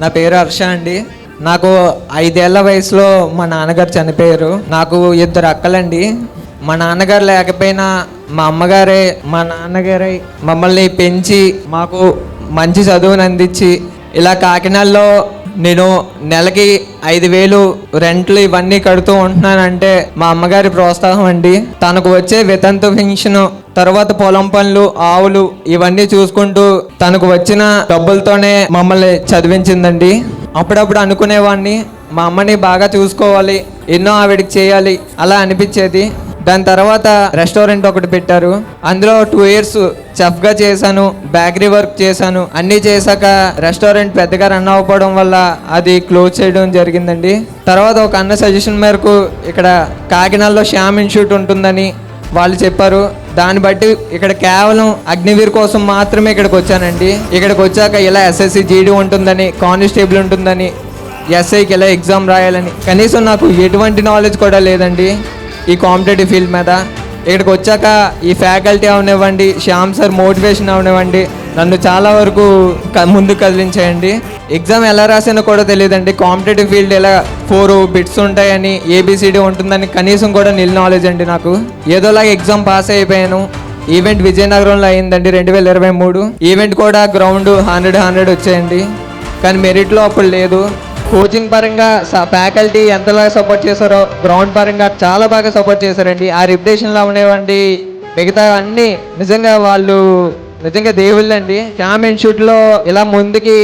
నా పేరు హర్ష అండి. నాకు 5 ఏళ్ల వయసులో మా నాన్నగారు చనిపోయారు. నాకు 2 అక్కలండి. మా నాన్నగారు లేకపోయినా మా అమ్మగారే మా నాన్నగారే మమ్మల్ని పెంచి మాకు మంచి చదువుని అందించి ఇలా కాకినాడలో నేను నెలకి 5,000 రెంట్లు ఇవన్నీ కడుతూ ఉంటున్నానంటే మా అమ్మగారి ప్రోత్సాహం అండి. తనకు వచ్చే వితంతు పెన్షన్, తర్వాత పొలం పనులు, ఆవులు ఇవన్నీ చూసుకుంటూ తనకు వచ్చిన డబ్బులతోనే మమ్మల్ని చదివించిందండి. అప్పుడప్పుడు అనుకునేవాడిని మా అమ్మని బాగా చూసుకోవాలి, ఎన్నో ఆవిడకి చేయాలి అలా అనిపించేది. దాని తర్వాత రెస్టారెంట్ ఒకటి పెట్టారు. అందులో 2 years చెఫ్గా చేశాను, బేకరీ వర్క్ చేశాను. అన్నీ చేశాక రెస్టారెంట్ పెద్దగా రన్ అవ్వకపోవడం వల్ల అది క్లోజ్ చేయడం జరిగిందండి. తర్వాత ఒక అన్న సజెషన్ మేరకు ఇక్కడ కాకినాడలో శ్యామ్ ఇన్స్టిట్యూట్ ఉంటుందని వాళ్ళు చెప్పారు. దాన్ని బట్టి ఇక్కడ కేవలం అగ్నివీర్ కోసం మాత్రమే ఇక్కడికి వచ్చానండి. ఇక్కడికి వచ్చాక ఇలా SSC GD ఉంటుందని, కానిస్టేబుల్ ఉంటుందని, SIకి ఇలా ఎగ్జామ్ రాయాలని కనీసం నాకు ఎటువంటి నాలెడ్జ్ కూడా లేదండి ఈ కాంపిటేటివ్ ఫీల్డ్ మీద. ఇక్కడికి వచ్చాక ఈ ఫ్యాకల్టీ అవనివ్వండి, శ్యామ్ సార్ మోటివేషన్ అవనివ్వండి నన్ను చాలా వరకు ముందుకు కదిలించాయండి. ఎగ్జామ్ ఎలా రాసానో కూడా తెలియదండి. కాంపిటేటివ్ ఫీల్డ్ ఇలా 4 బిట్స్ ఉంటాయని, ABCD ఉంటుందని కనీసం కూడా నిల్ నాలెడ్జ్ అండి నాకు. ఏదోలాగా ఎగ్జామ్ పాస్ అయిపోయాను. ఈవెంట్ విజయనగరంలో అయిందండి 2023. ఈవెంట్ కూడా గ్రౌండ్ 100 వచ్చాయండి. కానీ మెరిట్లో అప్పుడు లేదు. కోచింగ్ పరంగా ఫ్యాకల్టీ ఎంతలా సపోర్ట్ చేశారో గ్రౌండ్ పరంగా చాలా బాగా సపోర్ట్ చేశారండి. ఆ రిప్యుటేషన్లో ఉండేవండి మిగతా అన్నీ నిజంగా వాళ్ళు నిజంగా దేవుళ్ళండి. శ్యామ్ ఇన్స్టిట్యూట్లో ఇలా ముందుకి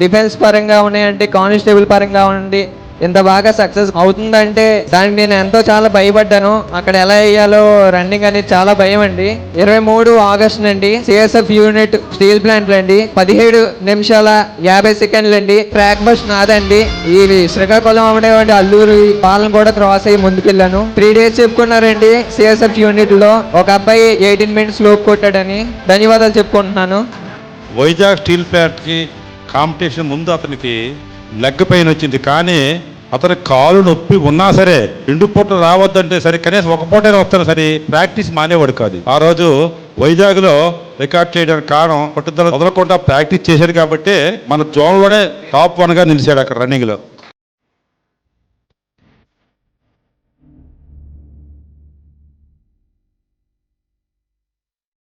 డిఫెన్స్ పరంగా ఉన్నాయండి, కానిస్టేబుల్ పరంగా ఉండి ఇంత బాగా సక్సెస్ అవుతుందంటే దానికి నేను ఎంతో చాలా భయపడ్డాను. అక్కడ ఎలా వేయాలో రన్నింగ్ అనేది చాలా భయం అండి. 23 ఆగస్టు అండి CSF యూనిట్ స్టీల్ ప్లాంట్లు అండి. 17 నిమిషాల 50 సెకండ్లు అండి. ట్రాక్ బస్ నాదండి. ఈ శ్రీకాకుళం అవనివ్వండి, అల్లూరు పాలన కూడా క్రాస్ అయ్యి ముందుకెళ్ళాను. 3 days చెప్పుకున్నారండి CSF యూనిట్ లో. ఒక అబ్బాయి 18 minutes లోపు కొట్టాడని. ధన్యవాదాలు చెప్పుకుంటున్నాను. వైజాగ్ స్టీల్ ప్లాంట్కి కాంపిటీషన్ ముందు అతనికి లెగ్ పెయిన్ వచ్చింది. కానీ అతని కాలు నొప్పి ఉన్నా సరే 2 పూటలు రావద్దంటే సరే కనీసం 1 పూటైనా వస్తాను సరే ప్రాక్టీస్ మానేవాడు కాదు. ఆ రోజు వైజాగ్లో రికార్డ్ చేయడానికి కారణం పట్టుదల వదలకుండా ప్రాక్టీస్ చేశాడు కాబట్టి మన జోన్లోనే టాప్ 1గా నిలిచాడు అక్కడ రన్నింగ్లో.